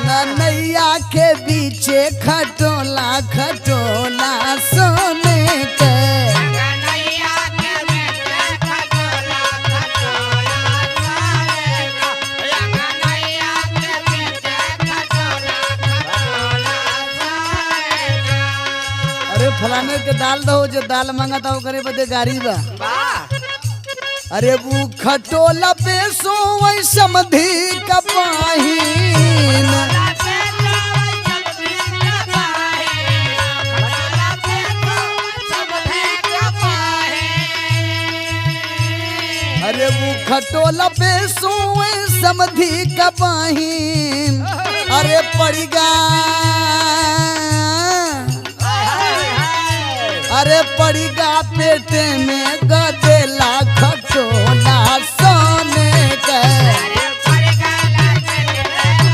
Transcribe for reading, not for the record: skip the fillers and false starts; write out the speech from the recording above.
नैया के बीचे खटोला खटोला सोने के अरे फलाने के दाल दो जो दाल मांगा था करे बदे गाड़ी बा अरे वो खटोला पे सो वही समधी कपाहीन अरे वो खटोला पे सो वही समधी कपाहीन अरे पड़ीगा अरे पड़ीगा पेटे में